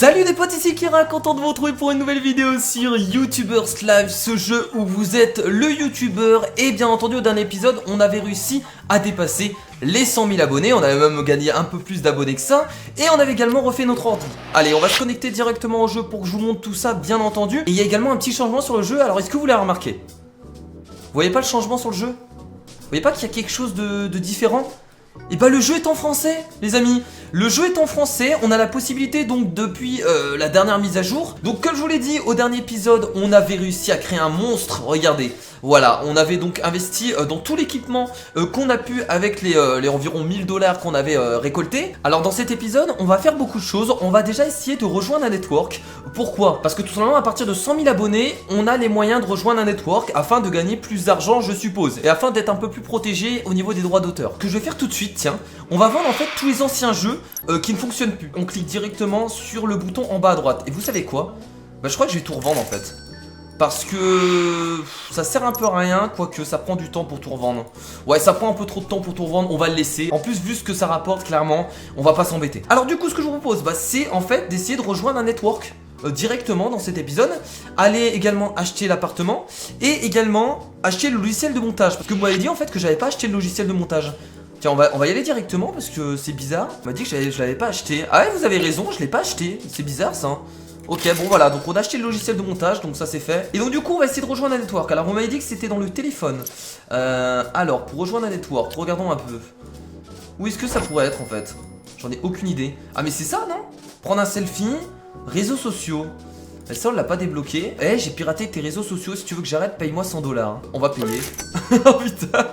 Salut les potes, ici Kira, content de vous retrouver pour une nouvelle vidéo sur YouTubers Live, ce jeu où vous êtes le YouTuber. Et bien entendu au dernier épisode on avait réussi à dépasser les 100 000 abonnés, on avait même gagné un peu plus d'abonnés que ça. Et on avait également refait notre ordi. Allez, on va se connecter directement au jeu pour que je vous montre tout ça bien entendu. Et il y a également un petit changement sur le jeu, alors est-ce que vous l'avez remarqué? Vous voyez pas le changement sur le jeu? Vous voyez pas qu'il y a quelque chose de différent? Et bah le jeu est en français les amis. Le jeu est en français, on a la possibilité donc depuis la dernière mise à jour. Donc comme je vous l'ai dit au dernier épisode, on avait réussi à créer un monstre, regardez. Voilà, on avait donc investi dans tout l'équipement qu'on a pu avec les environ 1000 $ qu'on avait récolté. Alors dans cet épisode, on va faire beaucoup de choses. On va déjà essayer de rejoindre un network. Pourquoi? Parce que tout simplement à partir de 100 000 abonnés, on a les moyens de rejoindre un network afin de gagner plus d'argent je suppose. Et afin d'être un peu plus protégé au niveau des droits d'auteur. Ce que je vais faire tout de suite, tiens, on va vendre en fait tous les anciens jeux qui ne fonctionnent plus. On clique directement sur le bouton en bas à droite. Et vous savez quoi? Bah je crois que je vais tout revendre en fait. Parce que ça sert un peu à rien, quoique ça prend du temps pour tout revendre. Ouais, ça prend un peu trop de temps pour tout revendre, on va le laisser. En plus, vu ce que ça rapporte, clairement, on va pas s'embêter. Alors du coup, ce que je vous propose, bah, c'est en fait d'essayer de rejoindre un network directement dans cet épisode. Allez également acheter l'appartement et également acheter le logiciel de montage. Parce que vous m'avez dit en fait que j'avais pas acheté le logiciel de montage. Tiens, on va y aller directement parce que c'est bizarre. On m'a dit que je l'avais pas acheté. Ah ouais, vous avez raison, je l'ai pas acheté. C'est bizarre ça. Hein. Ok, bon voilà, donc on a acheté le logiciel de montage, donc ça c'est fait. Et donc du coup on va essayer de rejoindre un network. Alors on m'avait dit que c'était dans le téléphone. Alors pour rejoindre un network, regardons un peu. Où est-ce que ça pourrait être en fait? J'en ai aucune idée. Ah mais c'est ça non? Prendre un selfie, réseaux sociaux. Et ça on l'a pas débloqué. Eh, j'ai piraté tes réseaux sociaux, si tu veux que j'arrête, paye-moi 100 $. On va payer. Oh putain.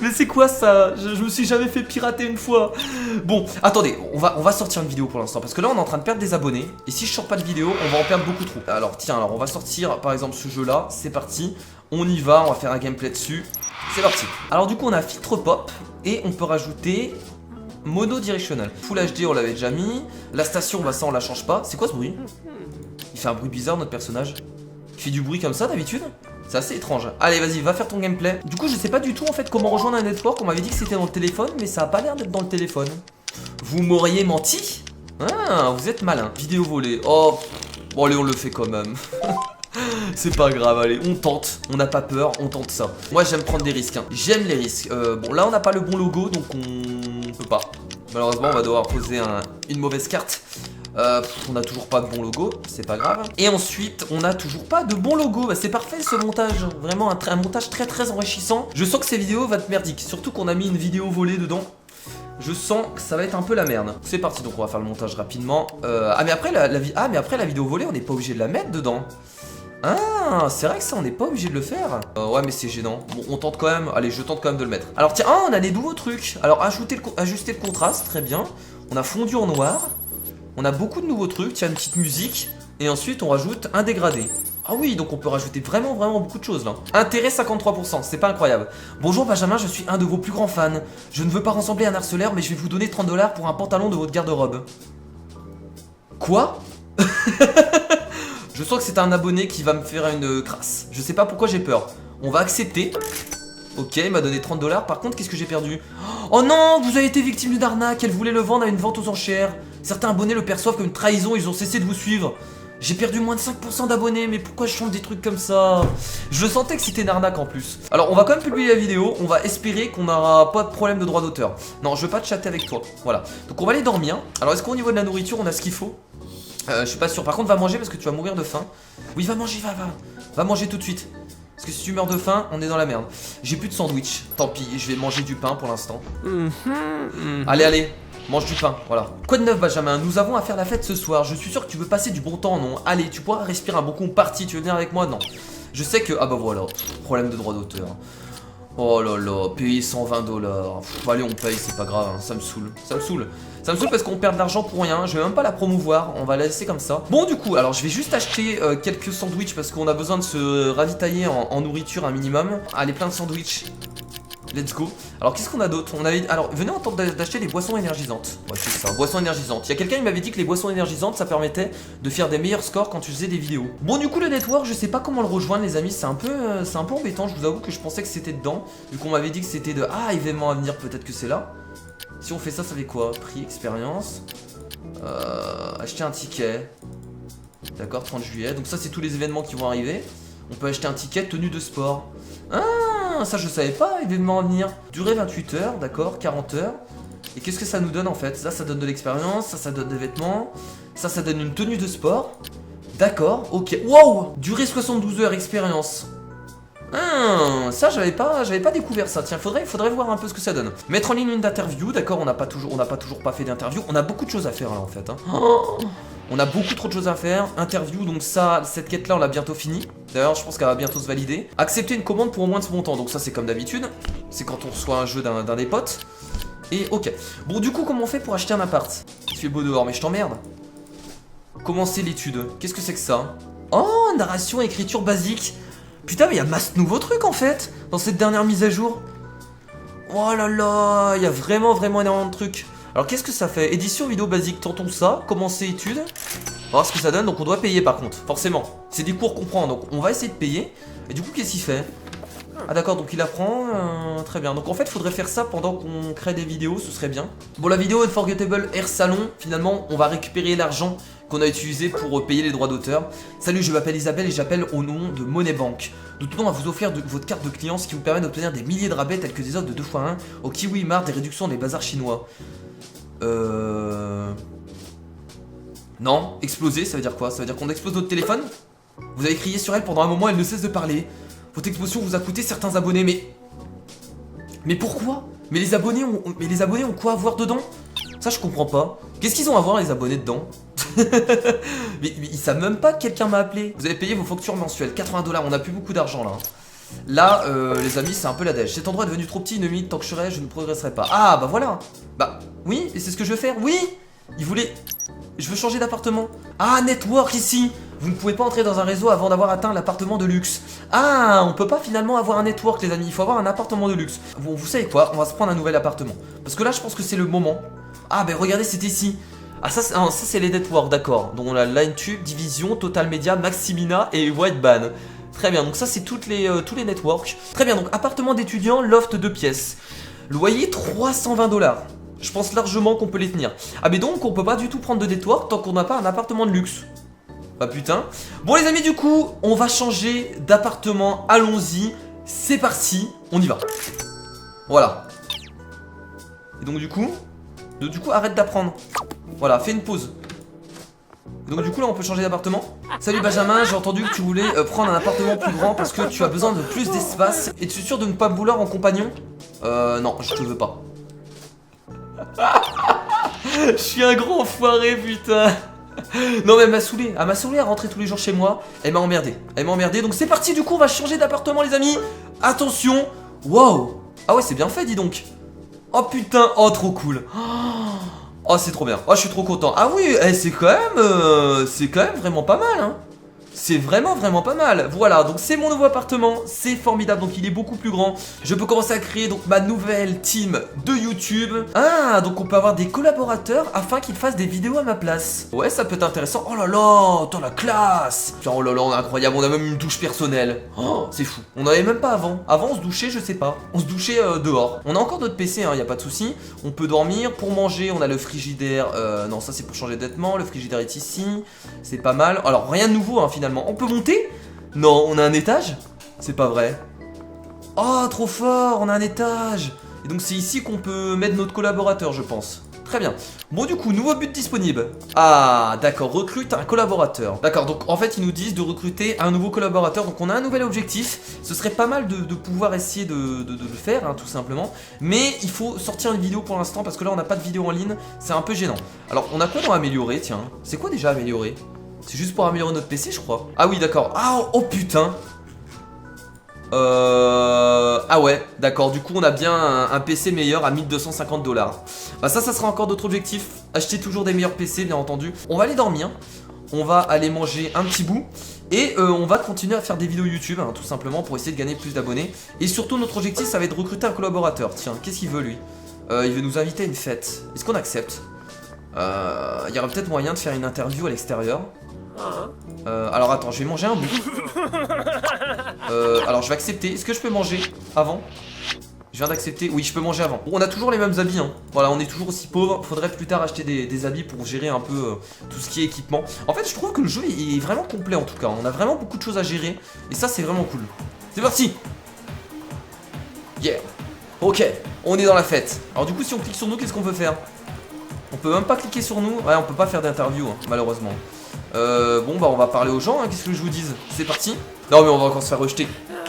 Mais c'est quoi ça? Je me suis jamais fait pirater une fois. Bon, attendez, on va sortir une vidéo pour l'instant. Parce que là on est en train de perdre des abonnés. Et si je sors pas de vidéo, on va en perdre beaucoup trop. Alors tiens, on va sortir par exemple ce jeu là. C'est parti, on y va, on va faire un gameplay dessus. C'est parti. Alors du coup on a filtre pop. Et on peut rajouter mono-directional. Full HD on l'avait déjà mis. La station, bah ça on la change pas. C'est quoi ce bruit? Il fait un bruit bizarre notre personnage. Il fait du bruit comme ça d'habitude? C'est assez étrange. Allez, vas-y, va faire ton gameplay. Du coup, je sais pas du tout en fait comment rejoindre un network. On m'avait dit que c'était dans le téléphone, mais ça a pas l'air d'être dans le téléphone. Vous m'auriez menti? Ah, vous êtes malin. Vidéo volée. Oh, bon, allez, on le fait quand même. C'est pas grave, allez, on tente. On n'a pas peur, on tente ça. Moi, j'aime prendre des risques. Hein. J'aime les risques. Bon, là, on n'a pas le bon logo, donc on peut pas. Malheureusement, on va devoir poser une mauvaise carte. On a toujours pas de bon logo, c'est pas grave. Et ensuite, on a toujours pas de bon logo. Bah, c'est parfait ce montage, vraiment un montage très enrichissant. Je sens que ces vidéos vont être merdiques, surtout qu'on a mis une vidéo volée dedans. Je sens que ça va être un peu la merde. C'est parti, donc on va faire le montage rapidement. Ah mais après la vidéo volée, on n'est pas obligé de la mettre dedans. Ah, c'est vrai que ça on n'est pas obligé de le faire. Ouais mais c'est gênant. Bon on tente quand même, allez je tente quand même de le mettre. Alors tiens, on a des nouveaux trucs. Alors ajuster le contraste, très bien. On a fondu en noir. On a beaucoup de nouveaux trucs, tiens une petite musique. Et ensuite on rajoute un dégradé. Ah oui, donc on peut rajouter vraiment beaucoup de choses là. Intérêt 53%, c'est pas incroyable. Bonjour Benjamin, je suis un de vos plus grands fans. Je ne veux pas ressembler à un harceleur, mais je vais vous donner 30 $ pour un pantalon de votre garde-robe. Quoi? Je sens que c'est un abonné qui va me faire une crasse. Je sais pas pourquoi j'ai peur. On va accepter. Ok, il m'a donné 30 $. Par contre, qu'est-ce que j'ai perdu? Oh non, vous avez été victime d'une arnaque. Elle voulait le vendre à une vente aux enchères. Certains abonnés le perçoivent comme une trahison. Ils ont cessé de vous suivre. J'ai perdu moins de 5% d'abonnés. Mais pourquoi je chante des trucs comme ça? Je sentais que c'était une arnaque en plus. Alors, on va quand même publier la vidéo. On va espérer qu'on n'aura pas de problème de droit d'auteur. Non, je veux pas te chatter avec toi. Voilà. Donc, on va aller dormir. Alors, est-ce qu'au niveau de la nourriture, on a ce qu'il faut? Je suis pas sûr. Par contre, va manger parce que tu vas mourir de faim. Oui, va manger, va manger tout de suite. Parce que si tu meurs de faim, on est dans la merde. J'ai plus de sandwich. Tant pis, je vais manger du pain pour l'instant. Allez, mange du pain, voilà. Quoi de neuf, Benjamin? Nous avons à faire la fête ce soir. Je suis sûr que tu veux passer du bon temps, non? Allez, tu pourras respirer un bon coup parti. Tu veux venir avec moi? Non. Je sais que... Ah bah voilà, problème de droit d'auteur. Oh là là, payer 120 $. Allez, on paye, c'est pas grave, hein. Ça me saoule. Ça me saoule parce qu'on perd de l'argent pour rien. Je vais même pas la promouvoir, on va la laisser comme ça. Bon, du coup, alors je vais juste acheter quelques sandwichs parce qu'on a besoin de se ravitailler en nourriture un minimum. Allez, plein de sandwichs. Let's go. Alors, qu'est-ce qu'on a d'autre? Alors, venez en tente d'acheter des boissons énergisantes. Ouais, c'est ça, boissons énergisantes. Il y a quelqu'un qui m'avait dit que les boissons énergisantes, ça permettait de faire des meilleurs scores quand tu faisais des vidéos. Bon, du coup, le network, je sais pas comment le rejoindre, les amis. C'est un peu embêtant. Je vous avoue que je pensais que c'était dedans. Vu qu'on m'avait dit que c'était de... Ah, événement à venir, peut-être que c'est là. Si on fait ça, ça fait quoi? Prix, expérience. Acheter un ticket. D'accord, 30 juillet. Donc ça, c'est tous les événements qui vont arriver. On peut acheter un ticket tenue de sport. Ah, ça je savais pas, événement à venir. Durée 28 heures, d'accord, 40 heures. Et qu'est-ce que ça nous donne en fait? Ça donne de l'expérience, ça donne des vêtements. Ça donne une tenue de sport. D'accord, ok. Wow! Durée 72 heures, expérience. Ça j'avais pas découvert ça. Tiens, faudrait voir un peu ce que ça donne. Mettre en ligne une interview, d'accord, on n'a pas toujours pas fait d'interview. On a beaucoup de choses à faire là en fait. Hein. On a beaucoup trop de choses à faire. Interview, donc ça, cette quête là on l'a bientôt fini. D'ailleurs je pense qu'elle va bientôt se valider. Accepter une commande pour au moins de ce montant. Donc ça c'est comme d'habitude. C'est quand on reçoit un jeu d'un des potes. Et ok. Bon du coup comment on fait pour acheter un appart? Il fait beau dehors mais je t'emmerde. Commencer l'étude. Qu'est-ce que c'est que ça? Oh, narration, écriture basique. Putain, mais il y a masse de nouveaux trucs en fait dans cette dernière mise à jour. Oh là là, il y a vraiment énormément de trucs. Alors qu'est-ce que ça fait? Édition vidéo basique, tentons ça. Commencer études. On va voir ce que ça donne. Donc on doit payer par contre, forcément. C'est des cours qu'on prend, donc on va essayer de payer. Et du coup, qu'est-ce qu'il fait? Ah d'accord, donc il apprend, très bien. Donc en fait, il faudrait faire ça pendant qu'on crée des vidéos, ce serait bien. Bon, la vidéo Unforgettable Air Salon, finalement, on va récupérer l'argent qu'on a utilisé pour payer les droits d'auteur. Salut, je m'appelle Isabelle et j'appelle au nom de Money Bank. Nous tenons à vous offrir votre carte de client, ce qui vous permet d'obtenir des milliers de rabais tels que des offres de 2x1 au Kiwi Mart, des réductions des bazars chinois. Non, exploser, ça veut dire quoi? Ça veut dire qu'on explose notre téléphone? Vous avez crié sur elle pendant un moment, elle ne cesse de parler. Votre explosion vous a coûté certains abonnés, mais pourquoi? Mais les abonnés ont quoi à voir dedans? Ça je comprends pas. Qu'est-ce qu'ils ont à voir les abonnés dedans? mais ils savent même pas que quelqu'un m'a appelé. Vous avez payé vos factures mensuelles, 80 $, on a plus beaucoup d'argent là. Là, les amis, c'est un peu la dèche. Cet endroit est devenu trop petit, une minute tant que je ne progresserai pas. Ah bah voilà. Bah oui, et c'est ce que je veux faire, oui. Il voulait... Je veux changer d'appartement. Ah, network ici. Vous ne pouvez pas entrer dans un réseau avant d'avoir atteint l'appartement de luxe. Ah, on peut pas finalement avoir un network les amis, il faut avoir un appartement de luxe. Bon, vous savez quoi, on va se prendre un nouvel appartement. Parce que là, je pense que c'est le moment. Ah, ben regardez, c'était ici. Ah, ça c'est les networks, d'accord. Donc on a LineTube, Division, Total Media, Maximina et Wideband. Très bien, donc ça c'est tous les networks. Très bien, donc appartement d'étudiant, loft 2 pièces. Loyer 320 $. Je pense largement qu'on peut les tenir. Ah mais donc on peut pas du tout prendre de network tant qu'on n'a pas un appartement de luxe. Bah putain. Bon les amis, du coup on va changer d'appartement. Allons-y, c'est parti, on y va. Voilà. Et donc du coup arrête d'apprendre. Voilà, fais une pause. Donc du coup là on peut changer d'appartement. Salut Benjamin, j'ai entendu que tu voulais prendre un appartement plus grand parce que tu as besoin de plus d'espace. Es-tu sûr de ne pas me vouloir en compagnon? Non, je te veux pas. Je suis un gros enfoiré, putain. Non mais elle m'a saoulé à rentrer tous les jours chez moi. Elle m'a emmerdé, donc c'est parti. Du coup on va changer d'appartement les amis. Attention. Wow. Ah ouais, c'est bien fait, dis donc. Oh putain, oh trop cool. Oh c'est trop bien, oh je suis trop content. Ah oui, c'est quand même vraiment pas mal hein. C'est vraiment pas mal. Voilà, donc c'est mon nouveau appartement. C'est formidable, donc il est beaucoup plus grand. Je peux commencer à créer donc ma nouvelle team de YouTube. Ah, donc on peut avoir des collaborateurs afin qu'ils fassent des vidéos à ma place. Ouais, ça peut être intéressant. Oh là là, attends la classe. Tiens, oh là là, on est incroyable, on a même une douche personnelle. Oh, c'est fou. On n'avait même pas avant. Avant on se douchait, je sais pas. On se douchait dehors. On a encore notre PC, hein, y a pas de souci. On peut dormir. Pour manger, on a le frigidaire. Non, ça c'est pour changer de vêtements. Le frigidaire est ici. C'est pas mal. Alors rien de nouveau hein, finalement. On peut monter? Non, on a un étage? C'est pas vrai. Oh, trop fort, on a un étage. Et donc c'est ici qu'on peut mettre notre collaborateur, je pense. Très bien. Bon, du coup, nouveau but disponible. Ah, d'accord, recrute un collaborateur. D'accord, donc en fait, ils nous disent de recruter un nouveau collaborateur. Donc on a un nouvel objectif. Ce serait pas mal de pouvoir essayer de le faire, hein, tout simplement. Mais il faut sortir une vidéo pour l'instant parce que là, on n'a pas de vidéo en ligne. C'est un peu gênant. Alors, on a quoi dans améliorer, tiens? C'est quoi déjà améliorer? C'est juste pour améliorer notre PC, je crois. Ah oui, d'accord. Ah, oh putain. Ah ouais, d'accord. Du coup, on a bien un PC meilleur à 1250 $. Bah ça sera encore d'autres objectifs. Acheter toujours des meilleurs PC, bien entendu. On va aller dormir. On va aller manger un petit bout. Et on va continuer à faire des vidéos YouTube, hein, tout simplement, pour essayer de gagner plus d'abonnés. Et surtout, notre objectif, ça va être de recruter un collaborateur. Tiens, qu'est-ce qu'il veut, lui? Il veut nous inviter à une fête. Est-ce qu'on accepte? Il y aurait peut-être moyen de faire une interview à l'extérieur. Alors attends, je vais manger un bout. Alors je vais accepter. Est-ce que je peux manger avant? Je viens d'accepter. Oui, je peux manger avant. Bon, on a toujours les mêmes habits, hein. Voilà, on est toujours aussi pauvres. Faudrait plus tard acheter des habits pour gérer un peu tout ce qui est équipement. En fait, je trouve que le jeu est vraiment complet en tout cas. On a vraiment beaucoup de choses à gérer. Et ça, c'est vraiment cool. C'est parti. Yeah. Ok, on est dans la fête. Alors du coup, si on clique sur nous, qu'est-ce qu'on peut faire? On peut même pas cliquer sur nous. Ouais, on peut pas faire d'interview, hein, malheureusement. Bon, bah on va parler aux gens, hein. Qu'est-ce que je vous dise? C'est parti. Non, mais on va encore se faire rejeter.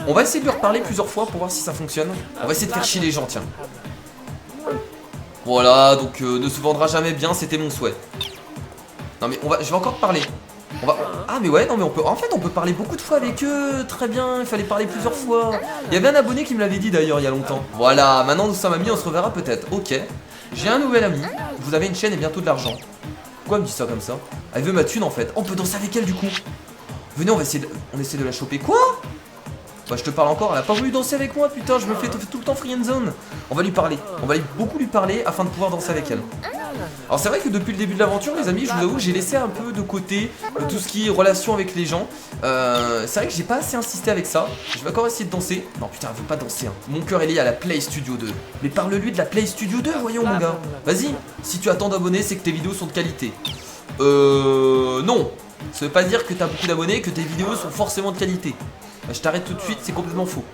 On va essayer de leur parler plusieurs fois pour voir si ça fonctionne. On va essayer de faire chier les gens, tiens. Voilà, donc ne se vendra jamais bien, c'était mon souhait. Non mais je vais encore parler. Ah mais ouais, non mais on peut. En fait on peut parler beaucoup de fois avec eux. Très bien, il fallait parler plusieurs fois. Il y avait un abonné qui me l'avait dit d'ailleurs il y a longtemps. Voilà, maintenant nous sommes amis, on se reverra peut-être. Ok. J'ai un nouvel ami. Vous avez une chaîne et bientôt de l'argent. Pourquoi elle me dit ça comme ça? Elle veut ma thune en fait. On peut danser avec elle du coup. Venez, on essaie de la choper. Quoi? Bah je te parle encore, elle a pas voulu danser avec moi, putain, je me fais tout le temps free zone. On va lui parler, on va beaucoup lui parler afin de pouvoir danser avec elle. Alors c'est vrai que depuis le début de l'aventure, les amis, je vous avoue, j'ai laissé un peu de côté tout ce qui est relation avec les gens. C'est vrai que j'ai pas assez insisté avec ça. Je vais encore essayer de danser. Non putain, elle veut pas danser, hein. Mon cœur est lié à la Play Studio 2. Mais parle-lui de la Play Studio 2, voyons mon gars. Vas-y, si tu as tant d'abonnés, c'est que tes vidéos sont de qualité. Non. Ça veut pas dire que t'as beaucoup d'abonnés, que tes vidéos sont forcément de qualité. Bah, je t'arrête tout de suite, c'est complètement faux.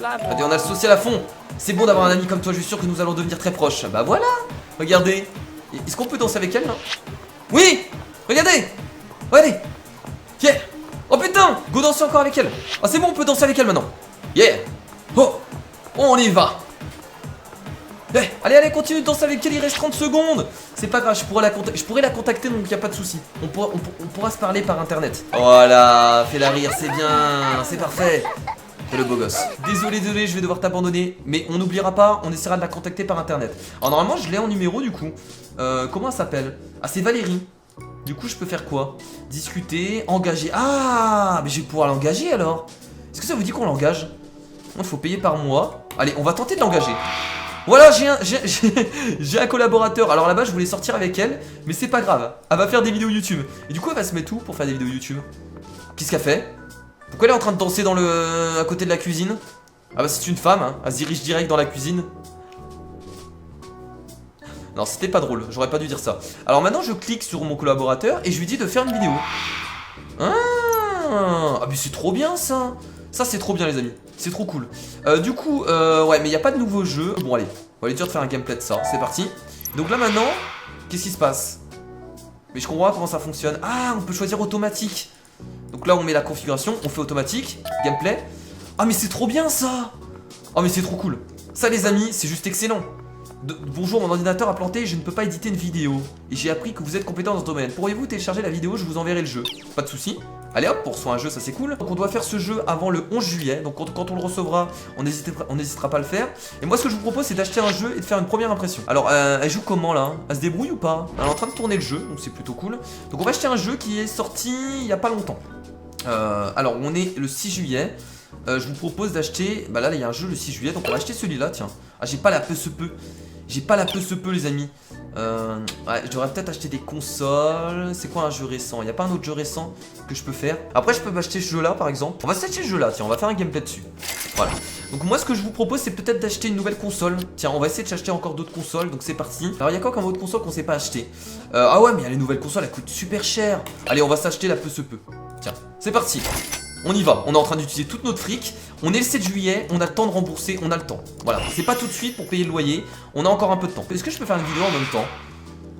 Allez, on a le social à fond. C'est bon d'avoir un ami comme toi, je suis sûr que nous allons devenir très proches. Bah voilà, regardez. Est-ce qu'on peut danser avec elle là? Oui. Regardez. Allez. Yeah. Oh putain, go danser encore avec elle. Ah c'est bon, on peut danser avec elle maintenant. Yeah. Oh, on y va. Hey, allez, continue de danser avec elle, il reste 30 secondes. C'est pas grave, je pourrais la contacter, donc y a pas de souci. On pourra se parler par internet. Voilà, fais-la rire, c'est bien, c'est parfait. Fais le beau gosse. Désolé, je vais devoir t'abandonner. Mais on n'oubliera pas, on essaiera de la contacter par internet. Alors normalement, je l'ai en numéro du coup. Comment elle s'appelle? Ah, c'est Valérie. Du coup, je peux faire quoi? Discuter, engager. Ah, mais je vais pouvoir l'engager alors. Est-ce que ça vous dit qu'on l'engage? Il faut payer par mois. Allez, on va tenter de l'engager. Voilà, j'ai un collaborateur. Alors là-bas, je voulais sortir avec elle, mais c'est pas grave. Elle va faire des vidéos YouTube. Et du coup, elle va se mettre où pour faire des vidéos YouTube? Qu'est-ce qu'elle fait? Pourquoi elle est en train de danser à côté de la cuisine? Ah bah c'est une femme, hein. Elle se dirige direct dans la cuisine. Non, c'était pas drôle, j'aurais pas dû dire ça. Alors maintenant, je clique sur mon collaborateur et je lui dis de faire une vidéo. Ah mais c'est trop bien ça. Ça c'est trop bien les amis, c'est trop cool. Du coup, ouais, mais il n'y a pas de nouveau jeu. Bon allez, on va lui dire de faire un gameplay de ça, c'est parti. Donc là maintenant, qu'est-ce qui se passe? Mais je comprends pas comment ça fonctionne. Ah, on peut choisir automatique. Donc là on met la configuration, on fait automatique, gameplay. Ah mais c'est trop bien ça. Ah mais c'est trop cool. Ça les amis, c'est juste excellent. Bonjour, mon ordinateur a planté, je ne peux pas éditer une vidéo. Et j'ai appris que vous êtes compétent dans ce domaine. Pourriez-vous télécharger la vidéo, je vous enverrai le jeu. Pas de souci. Allez hop, on reçoit un jeu, ça c'est cool. Donc on doit faire ce jeu avant le 11 juillet. Donc quand on le recevra, on n'hésitera pas à le faire. Et moi ce que je vous propose c'est d'acheter un jeu et de faire une première impression. Alors elle joue comment là? Elle se débrouille ou pas? Elle est en train de tourner le jeu, donc c'est plutôt cool. Donc on va acheter un jeu qui est sorti il n'y a pas longtemps. Alors on est le 6 juillet. Je vous propose d'acheter. Bah là il y a un jeu le 6 juillet, donc on va acheter celui-là, tiens. Ah j'ai pas la peu-se-peu. J'ai pas la peu-se-peu les amis. Ouais, je devrais peut-être acheter des consoles. C'est quoi un jeu récent? Il n'y a pas un autre jeu récent que je peux faire? Après je peux acheter ce jeu là par exemple. On va s'acheter ce jeu là, tiens, on va faire un gameplay dessus. Voilà. Donc moi ce que je vous propose c'est peut-être d'acheter une nouvelle console. Tiens, on va essayer de s'acheter encore d'autres consoles, donc c'est parti. Alors il y a quoi comme autre console qu'on sait pas acheter? Ah ouais, mais les nouvelles consoles elles coûtent super cher. Allez, on va s'acheter la peu-se-peu. Tiens, c'est parti. On y va, on est en train d'utiliser toute notre fric. On est le 7 juillet, on a le temps de rembourser, on a le temps. Voilà, c'est pas tout de suite pour payer le loyer. On a encore un peu de temps. Est-ce que je peux faire une vidéo en même temps?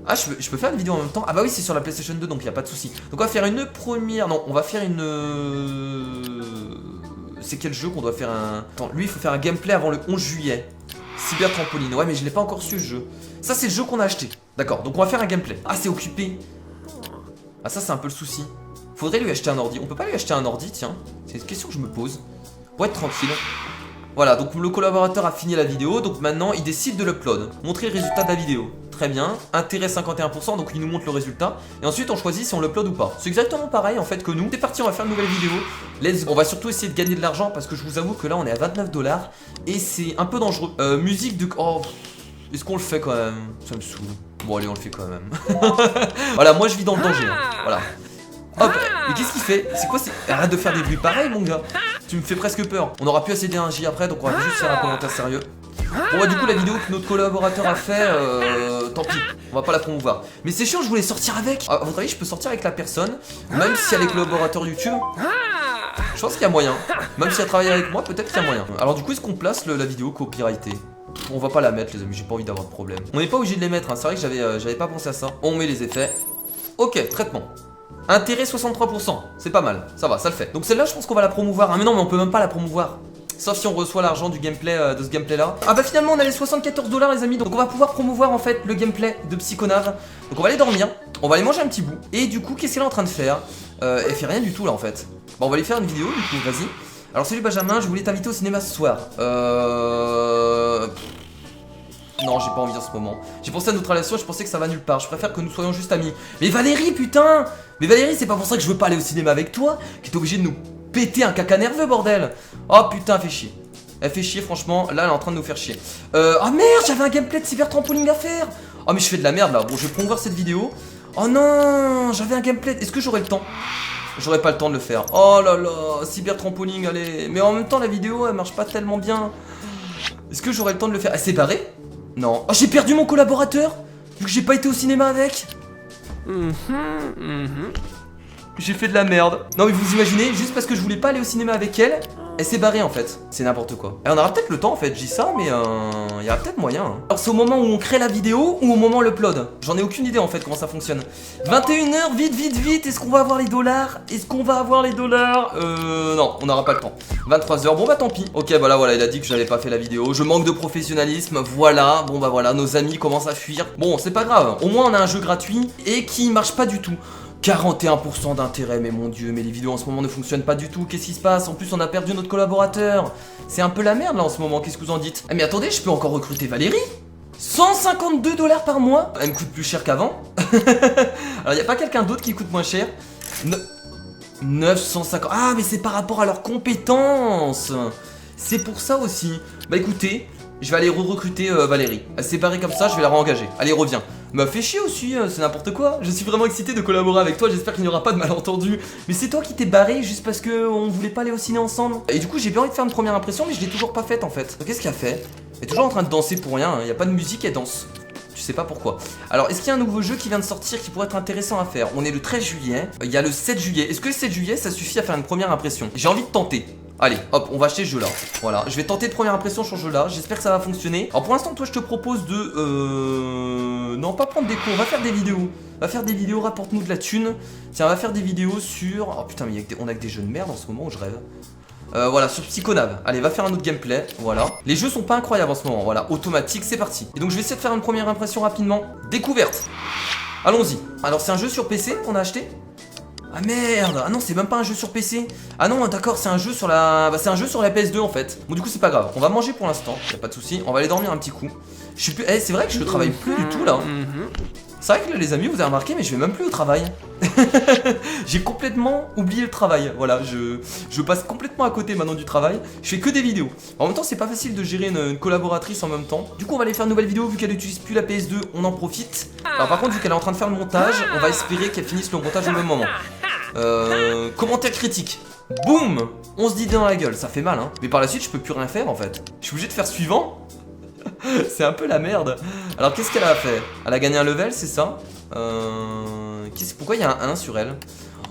Ah, je peux faire une vidéo en même temps. Ah bah oui, c'est sur la PlayStation 2, donc il n'y a pas de souci. Donc on va faire une première... Non, on va faire une... C'est quel jeu qu'on doit faire un... Attends, lui il faut faire un gameplay avant le 11 juillet. Cyber Trampoline, ouais mais je l'ai pas encore su ce jeu. Ça c'est le jeu qu'on a acheté. D'accord, donc on va faire un gameplay. Ah c'est occupé. Ah ça c'est un peu le souci. Faudrait lui acheter un ordi. On peut pas lui acheter un ordi, tiens. C'est une question que je me pose. Pour être tranquille. Voilà, donc le collaborateur a fini la vidéo. Donc maintenant, il décide de l'upload. Montrer le résultat de la vidéo. Très bien. Intérêt 51%, donc il nous montre le résultat. Et ensuite, on choisit si on l'upload ou pas. C'est exactement pareil en fait que nous. C'est parti, on va faire une nouvelle vidéo. On va surtout essayer de gagner de l'argent parce que je vous avoue que là, on est à 29 $. Et c'est un peu dangereux. Musique de... Oh, est-ce qu'on le fait quand même? Ça me saoule. Bon, allez, on le fait quand même. Voilà, moi je vis dans le danger. Hein. Voilà. Hop, mais qu'est-ce qu'il fait? C'est quoi? Arrête de faire des bruits pareils mon gars. Tu me fais presque peur. On aura plus assez d'énergie après, donc on va juste faire un commentaire sérieux. Bon bah du coup la vidéo que notre collaborateur a fait, tant pis, on va pas la promouvoir. Mais c'est chiant, je voulais sortir avec. À votre avis, je peux sortir avec la personne, même si elle est collaborateur YouTube? Je pense qu'il y a moyen. Même si elle travaille avec moi, peut-être qu'il y a moyen. Alors du coup, est-ce qu'on place la vidéo copyrightée? On va pas la mettre les amis, j'ai pas envie d'avoir de problème. On n'est pas obligé de les mettre, hein. C'est vrai que j'avais pas pensé à ça. On met les effets. Ok, traitement. Intérêt 63%, c'est pas mal, ça va, ça le fait. Donc celle-là, je pense qu'on va la promouvoir. Ah mais non, mais on peut même pas la promouvoir. Sauf si on reçoit l'argent du gameplay, de ce gameplay là. Ah bah finalement on a les 74 $ les amis. Donc on va pouvoir promouvoir en fait le gameplay de Psychonav. Donc on va aller dormir, on va aller manger un petit bout. Et du coup qu'est-ce qu'elle est en train de faire? Elle fait rien du tout là en fait. Bon on va aller faire une vidéo du coup, vas-y. Alors salut Benjamin, je voulais t'inviter au cinéma ce soir. Non, j'ai pas envie en ce moment. J'ai pensé à notre relation, je pensais que ça va nulle part. Je préfère que nous soyons juste amis. Mais Valérie, putain! Mais Valérie, c'est pas pour ça que je veux pas aller au cinéma avec toi, qui est obligé de nous péter un caca nerveux, bordel! Oh putain, elle fait chier. Elle fait chier, franchement. Là, elle est en train de nous faire chier. Oh merde, j'avais un gameplay de cyber trampoline à faire! Oh, mais je fais de la merde là. Bon, je vais promouvoir cette vidéo. Oh non, j'avais un gameplay. Est-ce que j'aurai le temps? J'aurais pas le temps de le faire. Oh là là, cyber trampoline, allez. Mais en même temps, la vidéo, elle marche pas tellement bien. Est-ce que j'aurai le temps de le faire? Elle s'est barrée? Non. Oh, j'ai perdu mon collaborateur vu que j'ai pas été au cinéma avec. J'ai fait de la merde. Non mais vous imaginez, juste parce que je voulais pas aller au cinéma avec elle, elle s'est barrée en fait. C'est n'importe quoi. Et on aura peut-être le temps en fait, je dis ça, mais il y aura peut-être moyen. Hein. Alors c'est au moment où on crée la vidéo ou au moment où on l'upload? J'en ai aucune idée en fait comment ça fonctionne. 21h, vite, vite, vite. Est-ce qu'on va avoir les dollars? Est-ce qu'on va avoir les dollars? Non, on n'aura pas le temps. 23h, bon bah tant pis. Ok, bah là voilà, il a dit que j'avais pas fait la vidéo. Je manque de professionnalisme, voilà. Bon bah voilà, nos amis commencent à fuir. Bon, c'est pas grave. Au moins on a un jeu gratuit et qui marche pas du tout. 41% d'intérêt, mais mon dieu, mais les vidéos en ce moment ne fonctionnent pas du tout, qu'est-ce qui se passe? En plus on a perdu notre collaborateur. C'est un peu la merde là en ce moment, qu'est-ce que vous en dites? Ah mais attendez, je peux encore recruter Valérie? 152 $ par mois? Elle me coûte plus cher qu'avant. Alors y a pas quelqu'un d'autre qui coûte moins cher? 950. Ah mais c'est par rapport à leurs compétences. C'est pour ça aussi. Bah écoutez, je vais aller recruter Valérie. Elle s'est barrée comme ça, je vais la re-engager. Allez, reviens. M'a fait chier aussi, c'est n'importe quoi. Je suis vraiment excité de collaborer avec toi, j'espère qu'il n'y aura pas de malentendu. Mais c'est toi qui t'es barré juste parce que on voulait pas aller au ciné ensemble. Et du coup, j'ai bien envie de faire une première impression, mais je l'ai toujours pas faite en fait. Qu'est-ce qu'elle a fait? Elle est toujours en train de danser pour rien, il n'y a pas de musique, elle danse. Je sais pas pourquoi. Alors, est-ce qu'il y a un nouveau jeu qui vient de sortir qui pourrait être intéressant à faire? On est le 13 juillet, il y a le 7 juillet. Est-ce que le 7 juillet, ça suffit à faire une première impression? J'ai envie de tenter. Allez, hop, on va acheter ce jeu là. Voilà, je vais tenter de première impression sur ce jeu là. J'espère que ça va fonctionner. Alors pour l'instant, toi, je te propose de... Non, pas prendre des cours, on va faire des vidéos. On va faire des vidéos, rapporte-nous de la thune. Tiens, on va faire des vidéos sur... Oh putain, mais on a que des jeux de merde en ce moment où je rêve. Voilà, sur Psychonav. Allez, va faire un autre gameplay, voilà. Les jeux sont pas incroyables en ce moment, voilà. Automatique, c'est parti. Et donc je vais essayer de faire une première impression rapidement. Découverte. Allons-y. Alors c'est un jeu sur PC qu'on a acheté? Ah merde! Ah non, c'est même pas un jeu sur PC. Ah non, d'accord, c'est un jeu sur la... Bah, c'est un jeu sur la PS2 en fait. Bon, du coup, c'est pas grave. On va manger pour l'instant, y a pas de souci. On va aller dormir un petit coup. Je suis plus... Eh, c'est vrai que je ne travaille plus du tout là. C'est vrai que là, les amis, vous avez remarqué, mais je vais même plus au travail. J'ai complètement oublié le travail. Voilà, je passe complètement à côté maintenant du travail. Je fais que des vidéos. En même temps, c'est pas facile de gérer une collaboratrice en même temps. Du coup, on va aller faire une nouvelle vidéo. Vu qu'elle n'utilise plus la PS2, on en profite. Alors, par contre, vu qu'elle est en train de faire le montage, on va espérer qu'elle finisse le montage au même moment. Commentaire critique. Boum! On se dit dans la gueule, ça fait mal hein. Mais par la suite je peux plus rien faire en fait. Je suis obligé de faire suivant. C'est un peu la merde. Alors qu'est-ce qu'elle a fait? Elle a gagné un level, c'est ça? Pourquoi il y a un 1 sur elle?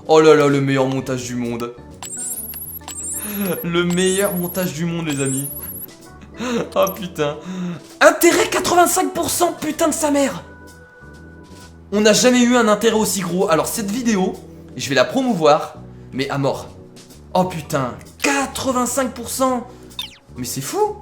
Oh là là, le meilleur montage du monde. Le meilleur montage du monde les amis. Oh putain. Intérêt 85%, putain de sa mère. On n'a jamais eu un intérêt aussi gros. Alors cette vidéo, je vais la promouvoir, mais à mort. Oh putain, 85%. Mais c'est fou.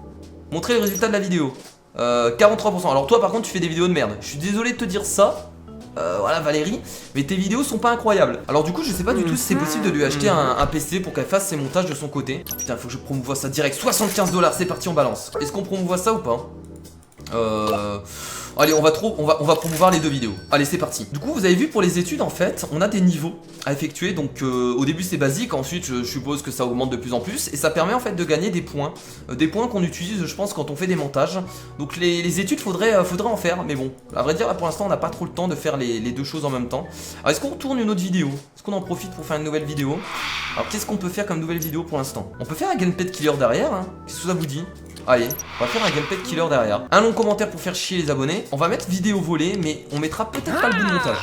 Montrez le résultat de la vidéo. 43%. Alors toi par contre tu fais des vidéos de merde. Je suis désolé de te dire ça. Voilà Valérie, mais tes vidéos sont pas incroyables. Alors du coup je sais pas du tout si c'est possible de lui acheter un PC pour qu'elle fasse ses montages de son côté. Oh, putain, faut que je promouvoie ça direct. 75 $, c'est parti, on balance. Est-ce qu'on promouvoit ça ou pas? Allez, on va promouvoir les deux vidéos. Allez, c'est parti. Du coup, vous avez vu pour les études, en fait, on a des niveaux à effectuer. Donc, au début, c'est basique. Ensuite, je suppose que ça augmente de plus en plus. Et ça permet, en fait, de gagner des points. Des points qu'on utilise, je pense, quand on fait des montages. Donc, les études, faudrait en faire. Mais bon, à vrai dire, là, pour l'instant, on n'a pas trop le temps de faire les deux choses en même temps. Alors, est-ce qu'on retourne une autre vidéo? Est-ce qu'on en profite pour faire une nouvelle vidéo? Alors, qu'est-ce qu'on peut faire comme nouvelle vidéo pour l'instant? On peut faire un gameplay de killer derrière, hein. Qu'est-ce que ça vous dit? Allez, on va faire un gameplay de killer derrière. Un long commentaire pour faire chier les abonnés. On va mettre vidéo volée, mais on mettra peut-être pas le bout de montage.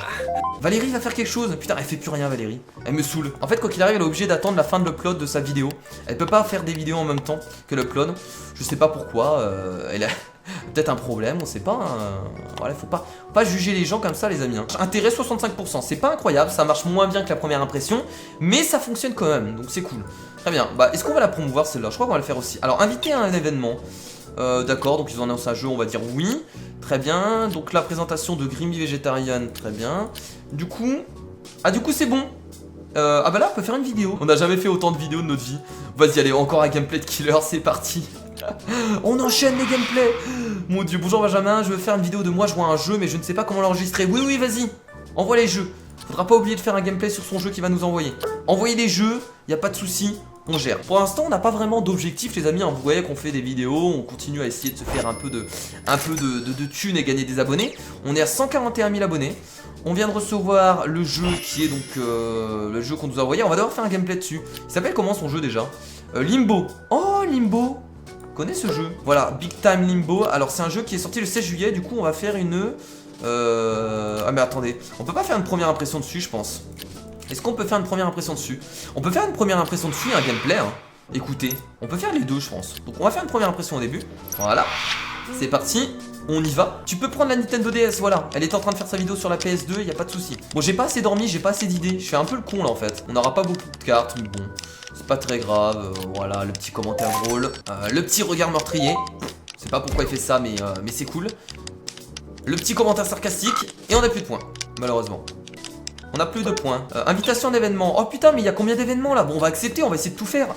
Valérie va faire quelque chose. Putain, elle fait plus rien, Valérie. Elle me saoule. En fait, quoi qu'il arrive, elle est obligée d'attendre la fin de l'upload de sa vidéo. Elle peut pas faire des vidéos en même temps que l'upload. Je sais pas pourquoi. Elle a peut-être un problème, on sait pas. Voilà, faut pas juger les gens comme ça, les amis. Intérêt 65%. C'est pas incroyable, ça marche moins bien que la première impression, mais ça fonctionne quand même, donc c'est cool. Très bien. Bah, est-ce qu'on va la promouvoir celle-là? Je crois qu'on va le faire aussi. Alors, inviter à un événement. D'accord, donc ils ont annoncé un jeu, on va dire oui. Très bien. Donc la présentation de Grimby Vegetarian, très bien. Du coup, c'est bon. Ah bah là on peut faire une vidéo. On n'a jamais fait autant de vidéos de notre vie. Vas-y, allez, encore un gameplay de killer, c'est parti. On enchaîne les gameplays. Mon dieu, bonjour Benjamin, je veux faire une vidéo de moi jouant à un jeu, mais je ne sais pas comment l'enregistrer. Oui, vas-y, envoie les jeux. Faudra pas oublier de faire un gameplay sur son jeu qui va nous envoyer. Envoyez les jeux, y a pas de souci. On gère. Pour l'instant, on n'a pas vraiment d'objectif, les amis. Vous voyez qu'on fait des vidéos, on continue à essayer de se faire un peu de thunes et gagner des abonnés. On est à 141 000 abonnés. On vient de recevoir le jeu qui est donc le jeu qu'on nous a envoyé. On va devoir faire un gameplay dessus. Il s'appelle comment son jeu déjà? Limbo. Oh, Limbo. Connais ce jeu? Voilà, Big Time Limbo. Alors, c'est un jeu qui est sorti le 16 juillet. Du coup, on va faire une. Ah, mais attendez. On peut pas faire une première impression dessus, je pense. Est-ce qu'on peut faire une première impression dessus? On peut faire une première impression dessus et un gameplay, hein. Écoutez, on peut faire les deux, je pense. Donc on va faire une première impression au début. Voilà, c'est parti, on y va. Tu peux prendre la Nintendo DS, voilà. Elle est en train de faire sa vidéo sur la PS2, y a pas de souci. Bon, j'ai pas assez dormi, j'ai pas assez d'idées. Je fais un peu le con là en fait. On n'aura pas beaucoup de cartes, mais bon, c'est pas très grave. Voilà, le petit commentaire drôle, le petit regard meurtrier. Je sais pas pourquoi il fait ça, mais c'est cool. Le petit commentaire sarcastique, et on a plus de points, malheureusement. On a plus de points. Invitation d'événement. Oh putain, mais il y a combien d'événements là? Bon, on va accepter, on va essayer de tout faire.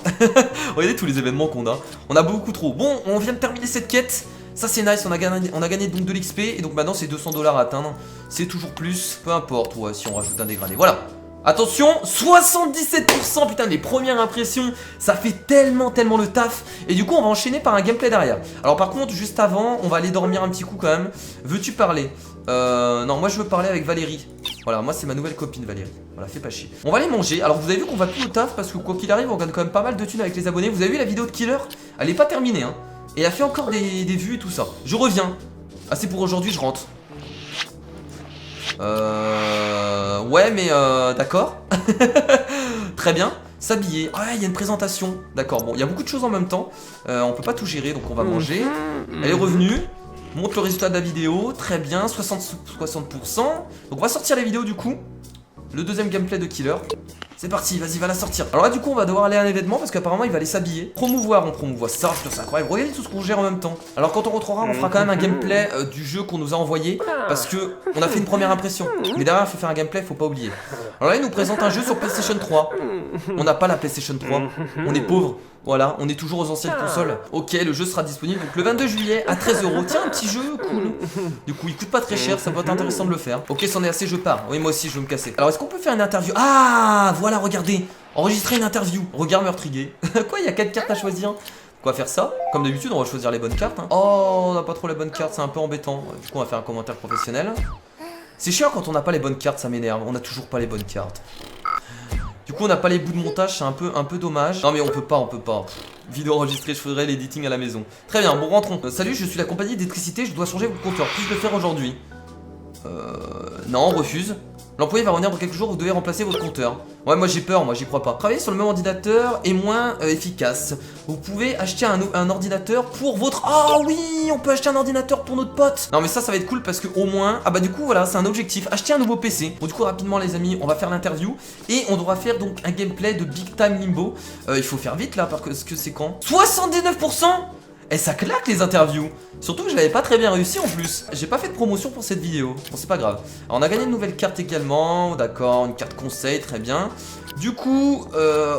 Regardez tous les événements qu'on a. On a beaucoup trop. Bon, on vient de terminer cette quête. Ça c'est nice, on a gagné donc de l'XP. Et donc maintenant c'est 200 $ à atteindre. C'est toujours plus, peu importe, ouais, si on rajoute un dégradé. Voilà. Attention, 77%, putain, les premières impressions, ça fait tellement le taf. Et du coup, on va enchaîner par un gameplay derrière. Alors par contre, juste avant, on va aller dormir un petit coup quand même. Veux-tu parler? Non, moi je veux parler avec Valérie. Voilà, moi c'est ma nouvelle copine Valérie. Voilà, fais pas chier. On va aller manger. Alors vous avez vu qu'on va plus au taf parce que quoi qu'il arrive, on gagne quand même pas mal de thunes avec les abonnés. Vous avez vu la vidéo de Killer? Elle est pas terminée, hein. Et elle a fait encore des vues et tout ça. Je reviens. Ah, c'est pour aujourd'hui, je rentre. Ouais, mais d'accord. Très bien. S'habiller. Ah, il y a une présentation. D'accord, bon, il y a beaucoup de choses en même temps. On peut pas tout gérer, donc on va manger. Elle est revenue. Montre le résultat de la vidéo. Très bien, 60%. Donc on va sortir les vidéos du coup. Le deuxième gameplay de Killer. C'est parti, vas-y, va la sortir. Alors là, du coup, on va devoir aller à un événement parce qu'apparemment, il va aller s'habiller. Promouvoir, on promouvoit ça, putain, c'est incroyable. Regardez tout ce qu'on gère en même temps. Alors, quand on rentrera, on fera quand même un gameplay du jeu qu'on nous a envoyé parce que on a fait une première impression. Mais derrière, il faut faire un gameplay, faut pas oublier. Alors là, il nous présente un jeu sur PlayStation 3. On n'a pas la PlayStation 3. On est pauvre. Voilà, on est toujours aux anciennes consoles. Ok, le jeu sera disponible donc le 22 juillet à 13 €. Tiens, un petit jeu, cool. Du coup, il coûte pas très cher, ça peut être intéressant de le faire. Ok, c'en est assez, je pars. Oui, moi aussi, je veux me casser. Alors, est-ce qu'on peut faire une interview? Ah, voilà, regardez. Enregistrer une interview. Regard meurtrier. Quoi, il y a 4 cartes à choisir? Quoi faire ça? Comme d'habitude, on va choisir les bonnes cartes. Hein. Oh, on n'a pas trop les bonnes cartes, c'est un peu embêtant. Du coup, on va faire un commentaire professionnel. C'est chiant quand on n'a pas les bonnes cartes, ça m'énerve. On n'a toujours pas les bonnes cartes. Du coup, on n'a pas les bouts de montage, c'est un peu dommage. Non, mais on peut pas. Vidéo enregistrée, je ferai l'editing à la maison. Très bien, bon, rentrons. Salut, je suis la compagnie d'électricité, je dois changer votre compteur. Puis-je le faire aujourd'hui? Non, on refuse. L'employé va revenir dans quelques jours, vous devez remplacer votre compteur. Ouais, moi j'ai peur, moi j'y crois pas. Travailler sur le même ordinateur est moins efficace. Vous pouvez acheter un ordinateur pour votre... Ah oui, on peut acheter un ordinateur pour notre pote. Non mais ça va être cool parce que au moins... Ah bah du coup voilà, c'est un objectif, acheter un nouveau PC. Bon du coup rapidement les amis, on va faire l'interview. Et on devra faire donc un gameplay de Big Time Limbo. Il faut faire vite là parce que c'est quand 79%. Et ça claque les interviews. Surtout que je l'avais pas très bien réussi en plus. J'ai pas fait de promotion pour cette vidéo. Bon c'est pas grave. Alors on a gagné une nouvelle carte également. D'accord, une carte conseil, très bien. Du coup,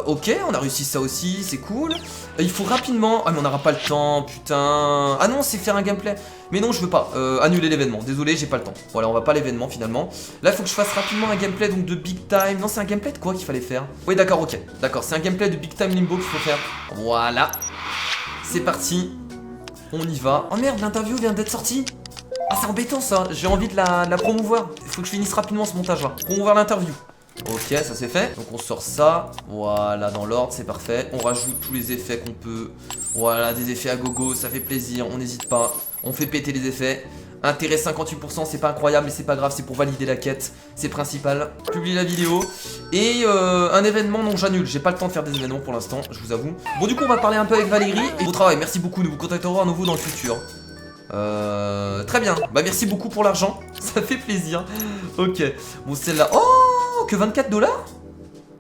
ok, on a réussi ça aussi, c'est cool. Il faut rapidement... Ah mais on n'aura pas le temps, putain. Ah non, c'est faire un gameplay. Mais non, je veux pas. Annuler l'événement. Désolé, j'ai pas le temps. Voilà, on va pas à l'événement finalement. Là, il faut que je fasse rapidement un gameplay donc de Big Time. Non, c'est un gameplay de quoi qu'il fallait faire? Oui, d'accord, ok. D'accord, c'est un gameplay de Big Time Limbo qu'il faut faire. Voilà. C'est parti, on y va. Oh merde, l'interview vient d'être sortie. Ah c'est embêtant ça, j'ai envie de la promouvoir. Il faut que je finisse rapidement ce montage là. Promouvoir l'interview. Ok, ça c'est fait. Donc on sort ça, voilà, dans l'ordre, c'est parfait. On rajoute tous les effets qu'on peut. Voilà, des effets à gogo, ça fait plaisir, on n'hésite pas. On fait péter les effets. Intérêt 58%, c'est pas incroyable, mais c'est pas grave, c'est pour valider la quête. C'est principal. Publie la vidéo. Et un événement, non, j'annule. J'ai pas le temps de faire des événements pour l'instant, je vous avoue. Bon, du coup, on va parler un peu avec Valérie. Et au travail, merci beaucoup, nous vous contacterons à nouveau dans le futur. Très bien. Bah, merci beaucoup pour l'argent. Ça fait plaisir. Ok. Bon, celle-là. Oh, que 24 $.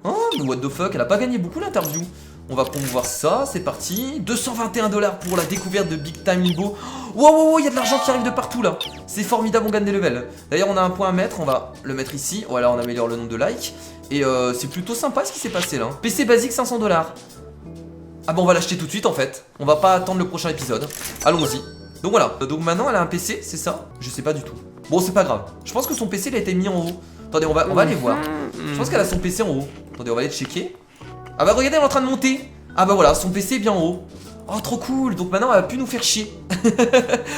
Oh, mais what the fuck, elle a pas gagné beaucoup l'interview. On va promouvoir ça, c'est parti. 221 $ pour la découverte de Big Time Limbo. Wow, wow, wow, il y a de l'argent qui arrive de partout là. C'est formidable, on gagne des levels. D'ailleurs, on a un point à mettre, on va le mettre ici. Voilà, on améliore le nombre de likes. Et c'est plutôt sympa ce qui s'est passé là. PC basique 500 $. Ah bah on va l'acheter tout de suite en fait. On va pas attendre le prochain épisode. Allons-y. Donc voilà, donc maintenant elle a un PC, c'est ça? Je sais pas du tout. Bon, c'est pas grave. Je pense que son PC il a été mis en haut. Attendez, on va aller voir. Je pense qu'elle a son PC en haut. Attendez, on va aller checker. Ah bah regardez, elle est en train de monter. Ah bah voilà, son PC est bien en haut. Oh, trop cool. Donc maintenant, elle va plus nous faire chier.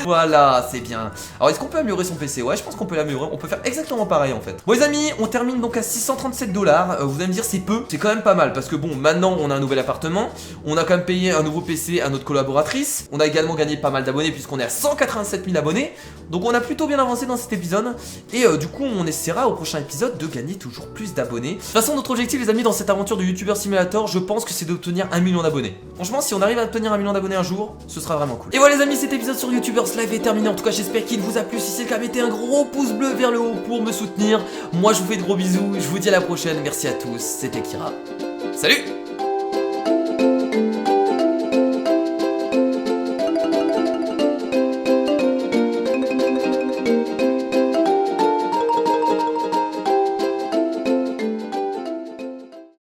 Voilà, c'est bien. Alors, est-ce qu'on peut améliorer son PC? Ouais, je pense qu'on peut l'améliorer. On peut faire exactement pareil en fait. Bon les amis, on termine donc à 637 $. Vous allez me dire c'est peu. C'est quand même pas mal parce que bon, maintenant on a un nouvel appartement. On a quand même payé un nouveau PC à notre collaboratrice. On a également gagné pas mal d'abonnés puisqu'on est à 187 000 abonnés. Donc on a plutôt bien avancé dans cet épisode. Et du coup, on essaiera au prochain épisode de gagner toujours plus d'abonnés. De toute façon, notre objectif les amis dans cette aventure de YouTuber Simulator, je pense que c'est d'obtenir 1 million d'abonnés. Franchement, si on arrive à obtenir 1 million d'abonnés un jour, ce sera vraiment cool. Et voilà les amis, cet épisode sur YouTubers Live est terminé. En tout cas, j'espère qu'il vous a plu. Si c'est le cas, mettez un gros pouce bleu vers le haut pour me soutenir. Moi, je vous fais de gros bisous. Je vous dis à la prochaine. Merci à tous. C'était Kira. Salut!